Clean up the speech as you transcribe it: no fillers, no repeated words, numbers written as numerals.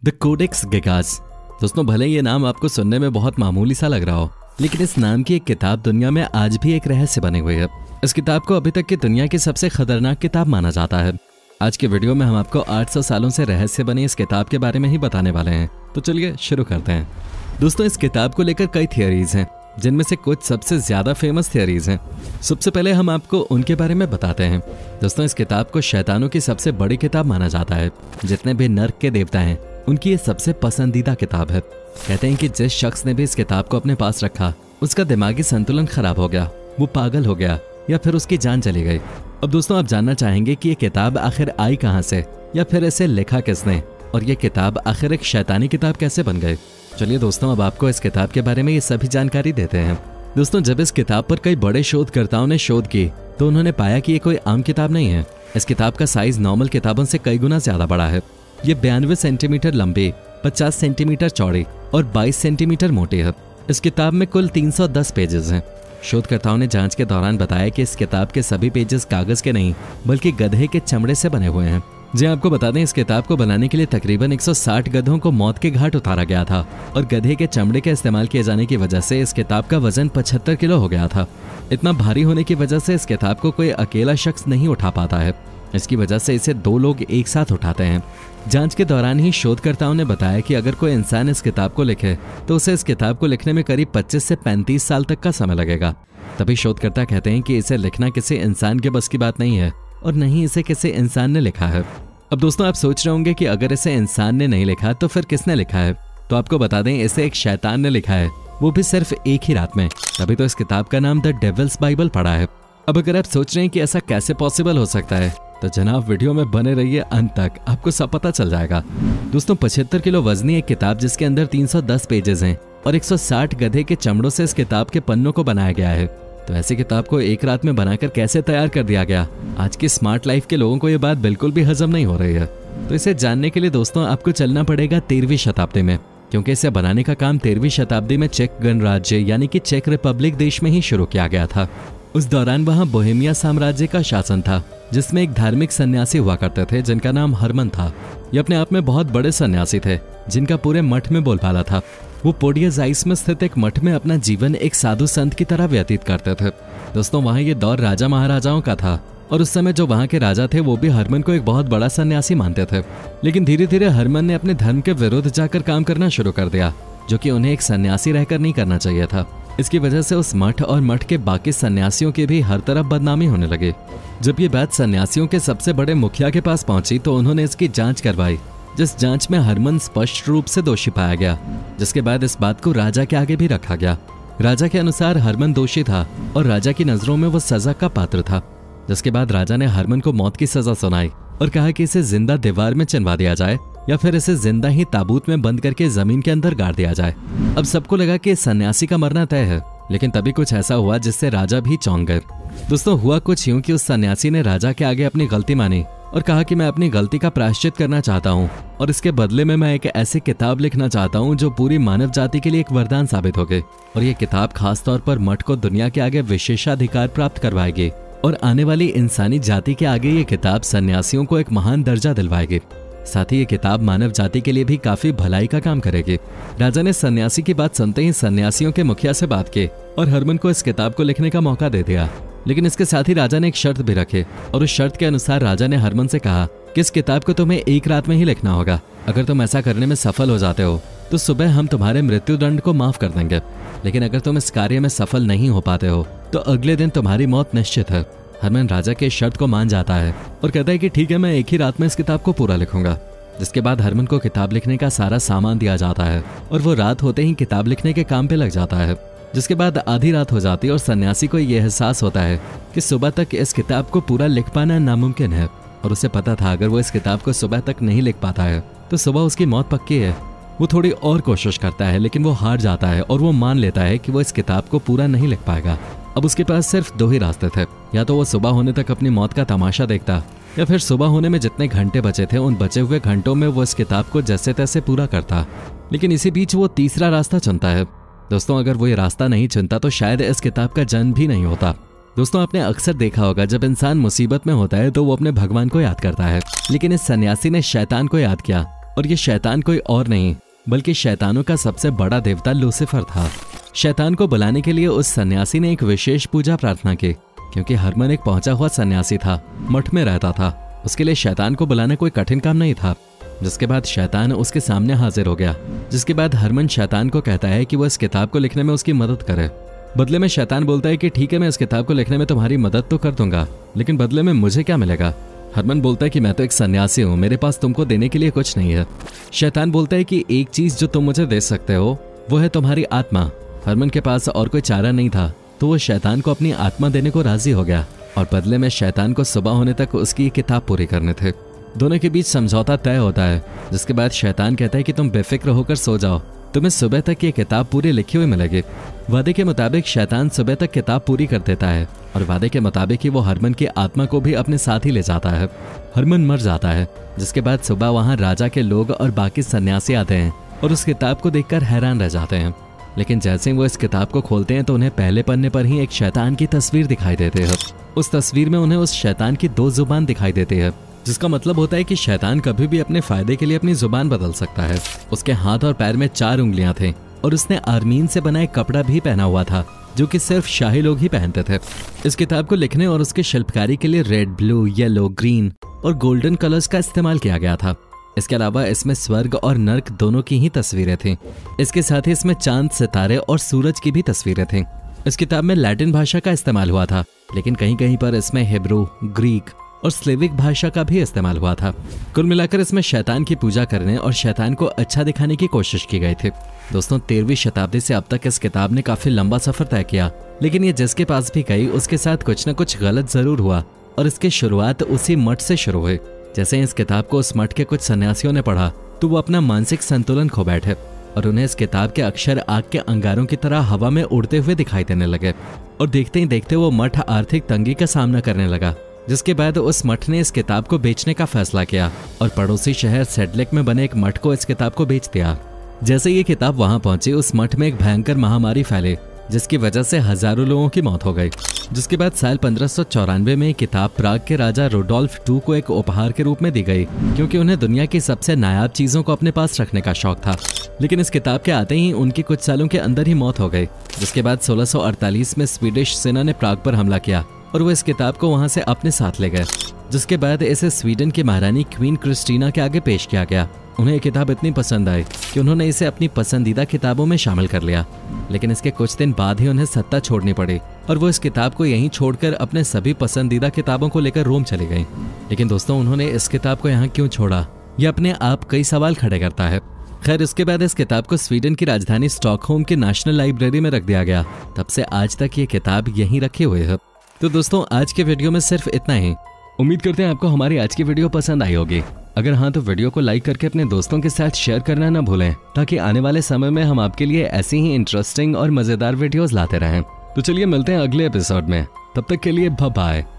The Codex Gigas. दोस्तों, भले ये नाम आपको सुनने में बहुत मामूली सा लग रहा हो, लेकिन इस नाम की एक किताब दुनिया में आज भी एक रहस्य बने हुए है। इस किताब को अभी तक की दुनिया की सबसे खतरनाक किताब माना जाता है। आज के वीडियो में हम आपको 800 सालों से रहस्य बनी इस किताब के बारे में ही बताने वाले हैं। तो चलिए शुरू करते हैं। दोस्तों, इस किताब को लेकर कई थियरीज हैं, जिनमें से कुछ सबसे ज्यादा फेमस थियरीज हैं। सबसे पहले हम आपको उनके बारे में बताते हैं। दोस्तों, इस किताब को शैतानों की सबसे बड़ी किताब माना जाता है। जितने भी नर्क के देवता हैं, उनकी ये सबसे पसंदीदा किताब है। कहते हैं कि जिस शख्स ने भी इस किताब को अपने पास रखा, उसका दिमागी संतुलन खराब हो गया, वो पागल हो गया या फिर उसकी जान चली गई। अब दोस्तों, आप जानना चाहेंगे कि ये किताब आखिर आई कहाँ से, या फिर इसे लिखा किसने, और ये किताब आखिर एक शैतानी किताब कैसे बन गई। चलिए दोस्तों, अब आपको इस किताब के बारे में ये सभी जानकारी देते हैं। दोस्तों, जब इस किताब पर कई बड़े शोधकर्ताओं ने शोध की, तो उन्होंने पाया कि ये कोई आम किताब नहीं है। इस किताब का साइज नॉर्मल किताबों से कई गुना ज्यादा बड़ा है। ये 92 सेंटीमीटर लंबी, 50 सेंटीमीटर चौड़ी और 22 सेंटीमीटर मोटी है। इस किताब में कुल 310 पेजेस हैं। शोधकर्ताओं ने जांच के दौरान बताया कि इस किताब के सभी पेजेस कागज के नहीं, बल्कि गधे के चमड़े से बने हुए हैं। जी, आपको बता दें, इस किताब को बनाने के लिए तकरीबन 160 गधों को मौत के घाट उतारा गया था, और गधे के चमड़े का इस्तेमाल किए जाने की वजह से इस किताब का वजन 75 किलो हो गया था। इतना भारी होने की वजह से इस किताब को कोई अकेला शख्स नहीं उठा पाता है। इसकी वजह से इसे 2 लोग एक साथ उठाते हैं। जांच के दौरान ही शोधकर्ताओं ने बताया कि अगर कोई इंसान इस किताब को लिखे, तो उसे इस किताब को लिखने में करीब 25 से 35 साल तक का समय लगेगा। तभी शोधकर्ता कहते हैं कि इसे लिखना किसी इंसान के बस की बात नहीं है, और नहीं इसे किसी इंसान ने लिखा है। अब दोस्तों, आप सोच रहे होंगे कि अगर इसे इंसान ने नहीं लिखा तो फिर किसने लिखा है। तो आपको बता दें, इसे एक शैतान ने लिखा है, वो भी सिर्फ एक ही रात में। तभी तो इस किताब का नाम द डेविल्स बाइबल पड़ा है। अब अगर आप सोच रहे हैं कि ऐसा कैसे पॉसिबल हो सकता है, तो जनाब वीडियो में बने रहिए अंत तक, आपको सब पता चल जाएगा। दोस्तों, 75 किलो वजनी एक किताब जिसके अंदर 310 पेजेस हैं और 160 गधे के चमड़ों से इस किताब के पन्नों को बनाया गया है। तो ऐसी किताब को एक रात में बनाकर कैसे तैयार कर दिया गया, आज की स्मार्ट लाइफ के लोगों को ये बात बिल्कुल भी हजम नहीं हो रही है। तो इसे जानने के लिए दोस्तों आपको चलना पड़ेगा 13वीं शताब्दी में, क्योंकि इसे बनाने का काम 13वीं शताब्दी में चेक गणराज्य यानी कि चेक रिपब्लिक देश में ही शुरू किया गया था। उस दौरान वहाँ बोहेमिया साम्राज्य का शासन था, जिसमें एक धार्मिक सन्यासी हुआ करते थे जिनका नाम हरमन था। ये अपने आप में बहुत बड़े सन्यासी थे, जिनका पूरे मठ में बोलबाला था। वो पोडियाजाइस में स्थित एक मठ में अपना जीवन एक साधु संत की तरह व्यतीत करते थे। दोस्तों, वहाँ ये दौर राजा महाराजाओं का था, और उस समय जो वहाँ के राजा थे वो भी हरमन को एक बहुत बड़ा सन्यासी मानते थे। लेकिन धीरे धीरे हरमन ने अपने धर्म के विरुद्ध जाकर काम करना शुरू कर दिया, जो कि उन्हें एक सन्यासी रहकर नहीं करना चाहिए था। इसकी वजह से उस मठ और मठ के बाकी सन्यासियों की भी हर तरफ बदनामी होने लगी। जब ये बात सन्यासियों के सबसे बड़े मुखिया के पास पहुंची, तो उन्होंने इसकी जांच करवाई, जिस जांच में हरमन स्पष्ट रूप से दोषी पाया गया। जिसके बाद इस बात को राजा के आगे भी रखा गया। राजा के अनुसार हरमन दोषी था, और राजा की नजरों में वो सजा का पात्र था। जिसके बाद राजा ने हरमन को मौत की सजा सुनाई और कहा कि इसे जिंदा दीवार में चिनवा दिया जाए, या फिर इसे जिंदा ही ताबूत में बंद करके जमीन के अंदर गाड़ दिया जाए। अब सबको लगा कि सन्यासी का मरना तय है, लेकिन तभी कुछ ऐसा हुआ जिससे राजा भी चौंक गए। दोस्तों, हुआ कुछ यूं कि उस सन्यासी ने राजा के आगे अपनी गलती मानी और कहा कि मैं अपनी गलती का प्रायश्चित करना चाहता हूँ, और इसके बदले में मैं एक ऐसी किताब लिखना चाहता हूँ जो पूरी मानव जाति के लिए एक वरदान साबित होगी। और ये किताब खास तौर पर मठ को दुनिया के आगे विशेषाधिकार प्राप्त करवाएगी, और आने वाली इंसानी जाति के आगे ये किताब सन्यासियों को एक महान दर्जा दिलवाएगी। साथ ही ये किताब मानव जाति के लिए भी काफी भलाई का काम करेगी। राजा ने सन्यासी की बात सुनते ही सन्यासियों के मुखिया से बात की और हरमन को इस किताब को लिखने का मौका दे दिया। लेकिन इसके साथ ही राजा ने एक शर्त भी रखी, और उस शर्त के अनुसार राजा ने हरमन से कहा कि इस किताब को तुम्हें एक रात में ही लिखना होगा। अगर तुम ऐसा करने में सफल हो जाते हो, तो सुबह हम तुम्हारे मृत्यु दंड को माफ कर देंगे। लेकिन अगर तुम इस कार्य में सफल नहीं हो पाते हो, तो अगले दिन तुम्हारी मौत निश्चित है। हरमन राजा के शर्त को मान जाता है और कहता है कि ठीक है, मैं एक ही रात में इस किताब को पूरा लिखूंगा। जिसके बाद हरमन को किताब लिखने का सारा सामान दिया जाता है, और वो रात होते ही किताब लिखने के काम पे लग जाता है। जिसके बाद आधी रात हो जाती है और सन्यासी को यह एहसास होता है कि सुबह तक इस किताब को पूरा लिख पाना नामुमकिन है, और उसे पता था अगर वो इस किताब को सुबह तक नहीं लिख पाता है तो सुबह उसकी मौत पक्की है। वो थोड़ी और कोशिश करता है, लेकिन वो हार जाता है और वो मान लेता है कि वो इस किताब को पूरा नहीं लिख पाएगा। अब उसके पास सिर्फ 2 ही रास्ते थे, या तो वो सुबह होने तक अपनी मौत का तमाशा देखता, या फिर सुबह होने में जितने घंटे बचे थे उन बचे हुए घंटों में वो इस किताब को जैसे तैसे पूरा करता। लेकिन इसी बीच वो तीसरा रास्ता चुनता है। दोस्तों, अगर वो ये रास्ता नहीं चुनता तो शायद इस किताब का जन्म भी नहीं होता। दोस्तों, आपने अक्सर देखा होगा जब इंसान मुसीबत में होता है तो वो अपने भगवान को याद करता है, लेकिन इस सन्यासी ने शैतान को याद किया और ये शैतान कोई और नहीं बल्कि शैतानों का सबसे बड़ा देवता लूसीफर था। शैतान को बुलाने के लिए उस सन्यासी ने एक विशेष पूजा प्रार्थना की, क्योंकि हरमन एक पहुंचा हुआ सन्यासी था, मठ में रहता था। उसके लिए शैतान को बुलाना कोई कठिन काम नहीं था। जिसके बाद शैतान उसके सामने हाजिर हो गया। जिसके बाद हरमन शैतान को कहता है कि वो इस किताब को लिखने में उसकी मदद करे। बदले में शैतान बोलता है कि ठीक है, मैं इस किताब को लिखने में तुम्हारी मदद तो कर दूंगा, लेकिन बदले में मुझे क्या मिलेगा? हरमन बोलता है कि मैं तो एक सन्यासी हूँ, मेरे पास तुमको देने के लिए कुछ नहीं है। शैतान बोलता है कि एक चीज जो तुम मुझे दे सकते हो वो है तुम्हारी आत्मा। हरमन के पास और कोई चारा नहीं था, तो वो शैतान को अपनी आत्मा देने को राजी हो गया और बदले में शैतान को सुबह होने तक उसकी किताब पूरी करने थे। दोनों के बीच समझौता तय होता है। जिसके बाद शैतान कहता है कि तुम बेफिक्र होकर सो जाओ, तुम्हें सुबह तक ये किताब पूरी लिखी हुई मिलेगी। वादे के मुताबिक शैतान सुबह तक किताब पूरी कर देता है और वादे के मुताबिक ही वो हरमन की आत्मा को भी अपने साथ ही ले जाता है। हरमन मर जाता है। जिसके बाद सुबह वहाँ राजा के लोग और बाकी सन्यासी आते हैं और उस किताब को देखकर हैरान रह जाते हैं। लेकिन जैसे ही वो इस किताब को खोलते हैं तो उन्हें पहले पन्ने पर ही एक शैतान की तस्वीर दिखाई देती है। उस तस्वीर में उन्हें उस शैतान की 2 जुबान दिखाई देती है, जिसका मतलब होता है कि शैतान कभी भी अपने फायदे के लिए अपनी जुबान बदल सकता है। उसके हाथ और पैर में 4 उंगलियां थे और उसने आर्मीन से बना एक कपड़ा भी पहना हुआ था, जो कि सिर्फ शाही लोग ही पहनते थे। इस किताब को लिखने और उसके शिल्पकारी के लिए रेड, ब्लू, येलो, ग्रीन और गोल्डन कलर्स का इस्तेमाल किया गया था। इसके अलावा इसमें स्वर्ग और नर्क दोनों की ही तस्वीरें थीं। इसके साथ ही इसमें चांद, सितारे और सूरज की भी तस्वीरें थीं। इस किताब में लैटिन भाषा का इस्तेमाल हुआ था, लेकिन कहीं कहीं पर इसमें हिब्रू, ग्रीक और स्लेविक भाषा का भी इस्तेमाल हुआ था। कुल मिलाकर इसमें शैतान की पूजा करने और शैतान को अच्छा दिखाने की कोशिश की गई थी। दोस्तों, 13वीं शताब्दी से अब तक इस किताब ने काफी लंबा सफर तय किया, लेकिन ये जिसके पास भी गई उसके साथ कुछ न कुछ गलत जरूर हुआ और इसकी शुरुआत उसी मठ से शुरू हुई। जैसे इस किताब को उस मठ के कुछ सन्यासियों ने पढ़ा तो वो अपना मानसिक संतुलन खो बैठे और उन्हें इस किताब के अक्षर आग के अंगारों की तरह हवा में उड़ते हुए दिखाई देने लगे और देखते ही देखते वो मठ आर्थिक तंगी का सामना करने लगा। जिसके बाद उस मठ ने इस किताब को बेचने का फैसला किया और पड़ोसी शहर सेडलेक में बने एक मठ को इस किताब को बेच दिया। जैसे ये किताब वहां पहुंची, उस मठ में एक भयंकर महामारी फैली, जिसकी वजह से हजारों लोगों की मौत हो गई। जिसके बाद साल 1594 में किताब प्राग के राजा रुडोल्फ II को एक उपहार के रूप में दी गई, क्योंकि उन्हें दुनिया की सबसे नायाब चीजों को अपने पास रखने का शौक था। लेकिन इस किताब के आते ही उनकी कुछ सालों के अंदर ही मौत हो गई। जिसके बाद 1648 में स्वीडिश सेना ने प्राग पर हमला किया और वो इस किताब को वहां से अपने साथ ले गए। जिसके बाद इसे स्वीडन की महारानी क्वीन क्रिस्टीना के आगे पेश किया गया। उन्हें ये किताब इतनी पसंद आई कि उन्होंने इसे अपनी पसंदीदा किताबों में शामिल कर लिया। लेकिन इसके कुछ दिन बाद ही उन्हें सत्ता छोड़नी पड़ी और वो इस किताब को यहीं छोड़कर अपने सभी पसंदीदा किताबों को लेकर रोम चली गई। लेकिन दोस्तों, उन्होंने इस किताब को यहाँ क्यों छोड़ा, ये अपने आप कई सवाल खड़े करता है। खैर, इसके बाद इस किताब को स्वीडन की राजधानी स्टॉकहोम की नेशनल लाइब्रेरी में रख दिया गया। तब से आज तक ये किताब यहीं रखी हुई है। तो दोस्तों, आज के वीडियो में सिर्फ इतना ही। उम्मीद करते हैं आपको हमारी आज की वीडियो पसंद आई होगी। अगर हाँ, तो वीडियो को लाइक करके अपने दोस्तों के साथ शेयर करना ना भूलें, ताकि आने वाले समय में हम आपके लिए ऐसी ही इंटरेस्टिंग और मजेदार वीडियोस लाते रहें। तो चलिए मिलते हैं अगले एपिसोड में। तब तक के लिए बाय बाय।